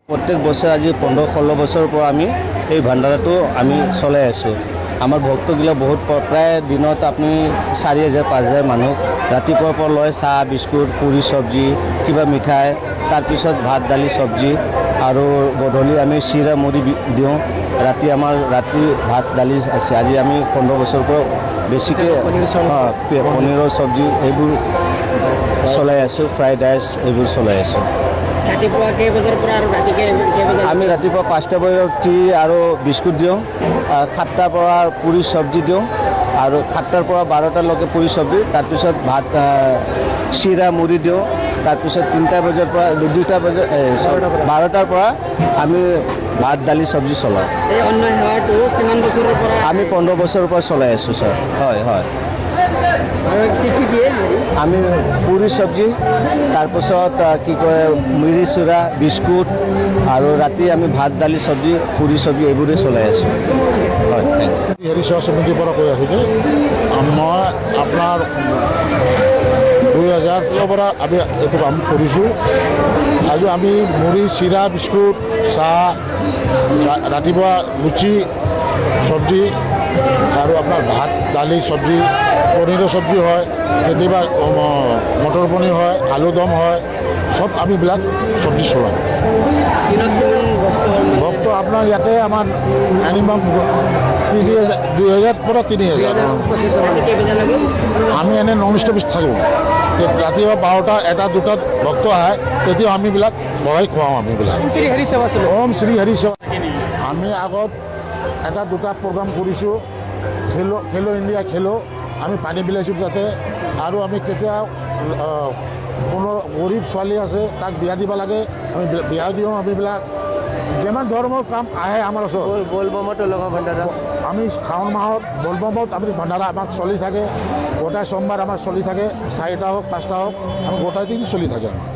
প্ৰত্যেক বছৰ আজি 15-16 বছৰৰ পৰা আমি এই ভাণ্ডাৰাটো আমি চলাই আছোঁ। আমাৰ ভক্তগিলা বহুত প্ৰায় দিনত আপুনি 4000-5000 মানুহ ৰাতিপুৱাৰ পৰা লয় চাহ বিস্কুট পুৰি চব্জি কিবা মিঠাই তাৰপিছত ভাত দালি চব্জি আৰু গধূলি আমি চিৰা মুড়ি দিওঁ। ৰাতি ভাত দালি আছে। আজি আমি 15 বছৰৰ পৰা বেছিকৈ পনীৰৰ চব্জি এইবোৰ চলাই আছোঁ। ফ্ৰাইড ৰাইচ এইবোৰ চলাই আছোঁ। ৰাতিপুৱা কেই বজাৰ পৰা আৰু ৰাতি কেই বজাৰ? আমি ৰাতিপুৱা 5টা বজাত টি আৰু বিস্কুট দিওঁ, 7টাৰ পৰা পুৰি চব্জি দিওঁ আৰু 7টাৰ পৰা 12টালৈকে পুৰি চব্জি, তাৰপিছত ভাত চিৰা মুড়ি দিওঁ। তাৰপিছত 3টা বজাৰ পৰা 2টা বজাত 12টাৰ পৰা আমি ভাত দালি চব্জি চলাওঁ। এই অন্ন সেৱাটো কিমান বছৰৰ পৰা? আমি 15 বছৰৰ পৰা চলাই আছোঁ ছাৰ। হয় হয়। আৰু কি কি দিয়ে? আমি পুৰি চব্জি তাৰপিছত কি কয় মুড়ি চিৰা বিস্কুট আৰু ৰাতি আমি ভাত দালি চব্জি পুৰি চব্জি এইবোৰে চলাই আছোঁ। হয়। হেৰি সেৱা সমিতিৰ পৰা কৈ আছোঁ যে মই আপোনাৰ 2000 পৰা আমি এইটো কাম কৰিছোঁ। আজি আমি মুড়ি চিৰা বিস্কুট চাহ ৰাতিপুৱা লুচি চব্জি আৰু আপোনাৰ ভাত দালি চব্জি পনীৰৰ চব্জি হয়, কেতিয়াবা মটৰ পনীৰ হয়, আলু দম হয়, চব আমিবিলাক চব্জি চলাওঁ। ভক্ত আপোনাৰ ইয়াতে আমাৰ মিনিমাম 2000 পৰা 3000। আমি এনে নন ষ্টপ থাকোঁ। ৰাতিপুৱা 12টা 1টা 2টাত ভক্ত আহে, তেতিয়াও আমিবিলাক বহাই খুৱাওঁ। আমিবিলাক ওম শ্ৰী হৰি সেৱা। আমি আগত 1টা 2টা প্ৰগ্ৰাম কৰিছোঁ। খেলো ইণ্ডিয়া খেলো আমি পানী বিলাইছোঁ যাতে, আৰু আমি কেতিয়া কোনো গৰীব ছোৱালী আছে তাক বিয়া দিব লাগে আমি বিয়া দিওঁ। আমিবিলাক যিমান ধৰ্মৰ কাম আহে আমাৰ ওচৰত আমি শাওণ মাহত বলবমত আমি ভাণ্ডাৰা আমাক চলি থাকে। গোটাই সোমবাৰ আমাৰ চলি থাকে, 4টা হওক 5টা হওক আমি গোটাই দিন চলি থাকে আমাৰ।